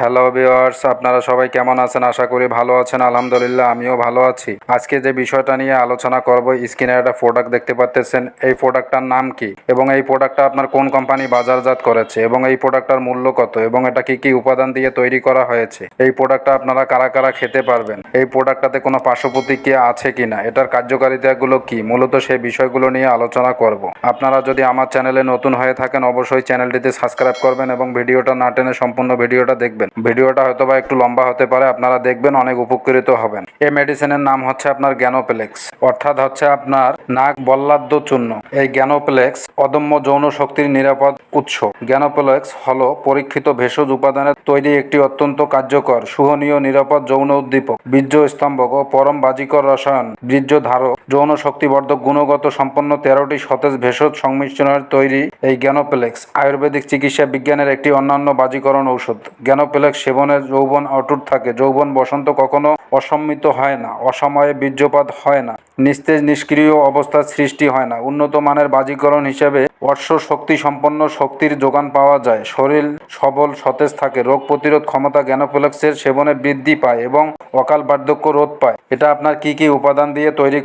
Hello viewers, আপনারা সবাই কেমন আছেন? আশা করি ভালো আছেন। আলহামদুলিল্লাহ আমিও ভালো আছি। আজকে যে বিষয়টা নিয়ে আলোচনা করব, স্ক্রিনে একটা প্রোডাক্ট দেখতে পাচ্ছেন। এই প্রোডাক্টটার নাম কি এবং এই প্রোডাক্টটা আপনার কোন কোম্পানি বাজারজাত করেছে এবং এই প্রোডাক্টটার মূল্য কত এবং এটা কি কি উপাদান দিয়ে তৈরি করা হয়েছে, এই প্রোডাক্টটা আপনারা কারা কারা খেতে পারবেন, এই প্রোডাক্টটাতে কোনো পার্শ্ব প্রতিক্রিয়া আছে কিনা, এটার কার্যকারিতাগুলো কি, মূলত সেই বিষয়গুলো নিয়ে আলোচনা করব। আপনারা যদি আমার চ্যানেলে নতুন হয়ে থাকেন অবশ্যই চ্যানেলটিতে সাবস্ক্রাইব করবেন এবং ভিডিওটা না টেনে সম্পূর্ণ ভিডিওটা দেখবেন। ভিডিওটা হয়তো বা একটু লম্বা হতে পারে, আপনারা দেখবেন, অনেক উপকৃত হবেন। এই মেডিসিনের নাম হচ্ছে আপনার গ্যানোপ্লেক্স, অর্থাৎ হচ্ছে আপনার নাক বল্লাদ্য চূর্ণ। এই গ্যানোপ্লেক্স অদম্য যৌন শক্তির নিরাপদ উৎস। গ্যানোপ্লেক্স হলো পরীক্ষিত ভেষজ উপাদানের তৈরি একটি অত্যন্ত কার্যকর, সহনীয়, নিরাপদ যৌন উদ্দীপক, বীর্য স্তম্ভক ও পরম বাজিকর রসায়ন, বীর্য ধারক, যৌন শক্তিবর্ধক গুণগত সম্পন্ন 13টি সতেজ ভেষজ সংমিশ্রণের তৈরি এই গ্যানোপ্লেক্স আয়ুর্বেদিক চিকিৎসা বিজ্ঞানের একটি অন্যান্য বাজিকরণ ঔষধ। গ্যানোপ্লেক্স সেবনে যৌবন অটুট থাকে, যৌবন বসন্ত কখনো অসম্মিত হয় না, অসময়ে বীর্যপাত হয় না, নিস্তেজ নিষ্ক্রিয় অবস্থার সৃষ্টি হয় না। উন্নত মানের বাজিকরণ হিসেবে অশ্ব শক্তি সম্পন্ন শক্তির যোগান পাওয়া যায়, শরীর সবল সতেজ থাকে, রোগ প্রতিরোধ ক্ষমতা গ্যানোপ্লেক্সের সেবনে বৃদ্ধি পায় এবং অকাল বার্ধক্য রোধ পায়। এটা আপনার কি কি উপাদান দিয়ে তৈরি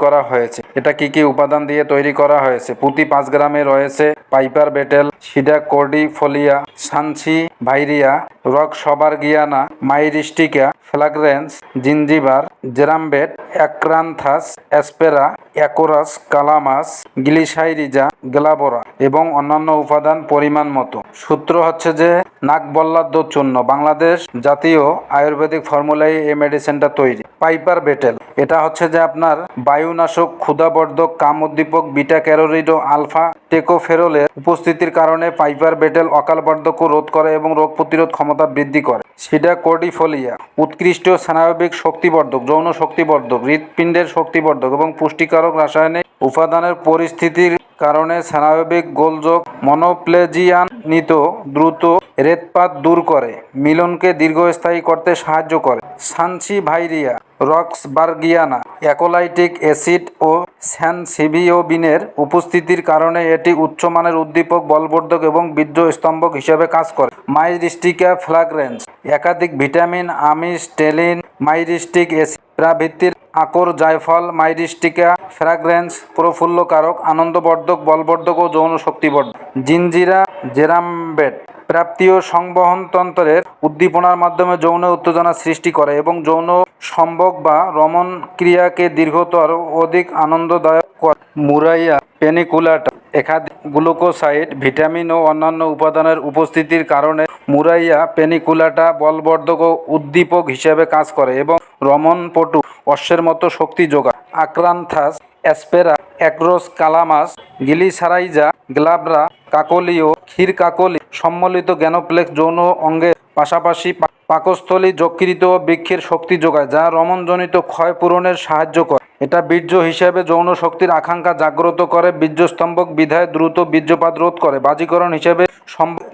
করা হয়েছে? প্রতি 5 গ্রামে রয়েছে পাইপার বেটেল, সিডা কর্ডিফোলিয়া, সানসি ভাইরিয়া, রক্সবার্গিয়ানা, মাইরিস্টিকা, ফ্লাগ্রেন্স, জিঞ্জিবার, জেরাম্বেট, অ্যাক্রান্থাস, অ্যাসপেরা, অ্যাকোরাস, কালামাস, গ্লিসাইরিজা, গ্লাবোরা এবং অন্যান্য উপাদান পরিমাণ মতো। সূত্র হচ্ছে যে নাকবল্লাদ্য চূর্ণ বাংলাদেশ জাতীয় আয়ুর্বেদিক ফর্মুলায় এই মেডিসিনটা তৈরি। পাইপার বেটেল এটা হচ্ছে যে আপনার বায়ুনাশক, ক্ষুধাবর্ধক, কাম উদ্দীপক, বিটা ক্যারোটিড ও আলফা টেকোফেরলের উপস্থিতির কারণে পাইপার বেটেল অকাল বার্ধক্য রোধ করে এবং রোগ প্রতিরোধ ক্ষমতা বৃদ্ধি করে। সিডা কর্ডিফোলিয়া উৎকৃষ্ট স্নায়বিক শক্তিবর্ধক, যৌন শক্তিবর্ধক, হৃৎপিণ্ডের শক্তিবর্ধক এবং পুষ্টিকারক রাসায়নিক উপাদানের পরিস্থিতির কারণে স্নায়বিক গোলযোগ, মনোপ্লেজিয়ানিত দ্রুত রেতপাত দূর করে, মিলনকে দীর্ঘস্থায়ী করতে সাহায্য করে। সানসি ভাইরিয়া, রক্সবার্গিয়ানা, অ্যাকোলাইটিক অ্যাসিড ও স্যানসিভিওবিনের উপস্থিতির কারণে এটি উচ্চমানের উদ্দীপক, বলবর্ধক এবং বীর্য স্তম্ভক হিসেবে কাজ করে। মাইরিস্টিকা ফ্লাগ্রেন্স একাধিক ভিটামিন, আমিষ, টেলিন, মাইরিস্টিক অ্যাসিড প্রভৃতির আকর, জায়ফল, মাইরিস্টিকা ফ্রাগ্রেন্স প্রফুল্লকারক, আনন্দবর্ধক, বলবর্ধক ও যৌন শক্তিবর্ধক। জিঞ্জিরা জেরাম্বেট প্রাপ্তীয় সংবহনতন্ত্রের উদ্দীপনার মাধ্যমে যৌন উত্তেজনা সৃষ্টি করে এবং যৌন সম্ভোগ বা রমণ ক্রিয়াকে দীর্ঘতর ও অধিক আনন্দদায়ক করে। মুরাইয়া পেনিকুলাটা একাধিক গ্লুকোসাইড, ভিটামিন ও অন্যান্য উপাদানের উপস্থিতির কারণে মুরাইয়া পেনিকুলাটা বলবর্ধক ও উদ্দীপক হিসেবে কাজ করে এবং রমণপটু অশ্বের মতো শক্তি যোগায়। আক্রান্থাস, অ্যাসপেরা, অ্যাক্রোস, কালামাস, গ্লিসারাইজা, গ্লাবরা, কাকলীয়, ক্ষীরকাকলি সম্মিলিত গ্যানোপ্লেক্স যৌন অঙ্গের পাশাপাশি পাকস্থলী, যকৃত ও বৃক্ষের শক্তি যোগায়, যা রমণজনিত ক্ষয় পূরণের সাহায্য করে। এটা বীর্য হিসেবে যৌন শক্তির আকাঙ্ক্ষা জাগ্রত করে, বীর্যস্তম্ভক বিধায় দ্রুত বীর্যপাত রোধ করে, বাজিকরণ হিসেবে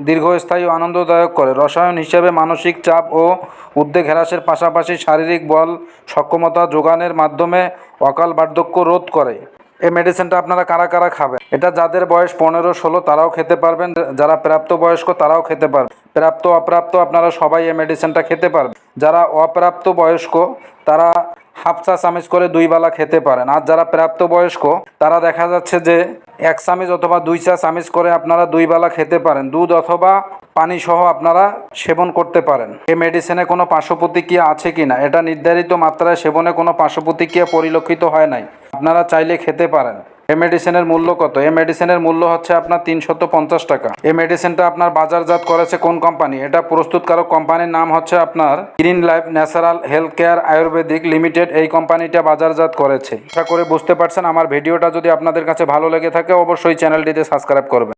দীর্ঘস্থায়ী ও আনন্দদায়ক করে, রসায়ন হিসেবে মানসিক চাপ ও উদ্বেগ হ্রাসের পাশাপাশি শারীরিক বল সক্ষমতা যোগানের মাধ্যমে অকাল বার্ধক্য রোধ করে। এই মেডিসিনটা আপনারা কারা কারা খাবেন? এটা যাদের বয়স 15-16 তারাও খেতে পারবেন, যারা প্রাপ্তবয়স্ক তারাও খেতে পারবেন, প্রাপ্ত অপ্রাপ্ত আপনারা সবাই এই মেডিসিনটা খেতে পারবেন। যারা অপ্রাপ্ত বয়স্ক তারা হাফ চা চামচ করে 2 বেলা খেতে পারেন, আর যারা প্রাপ্তবয়স্ক তারা দেখা যাচ্ছে যে 1 চামচ অথবা 2 চা চামচ করে আপনারা 2 বেলা খেতে পারেন। দুধ অথবা পানি সহ আপনারা সেবন করতে পারেন। এই মেডিসিনে কোনো পার্শ্ব প্রতিক্রিয়া আছে কি না, এটা নির্ধারিত মাত্রায় সেবনে কোনো পার্শ্ব প্রতিক্রিয়া পরিলক্ষিত হয় নাই, আপনারা চাইলে খেতে পারেন। এই মেডিসিনের মূল্য কত? এই মেডিসিনের মূল্য হচ্ছে আপনার 350 টাকা। এই মেডিসিনটা আপনার বাজারজাত করেছে কোন কোম্পানি? এটা প্রস্তুতকারক কোম্পানির নাম হচ্ছে আপনার green life natural health care Ayurvedic limited. এই কোম্পানিটা বাজারজাত করেছে। আশা করে বুঝতে পারছেন। আমার ভিডিওটা যদি আপনাদের কাছে ভালো লেগে থাকে অবশ্যই চ্যানেলটিতে সাবস্ক্রাইব করবেন।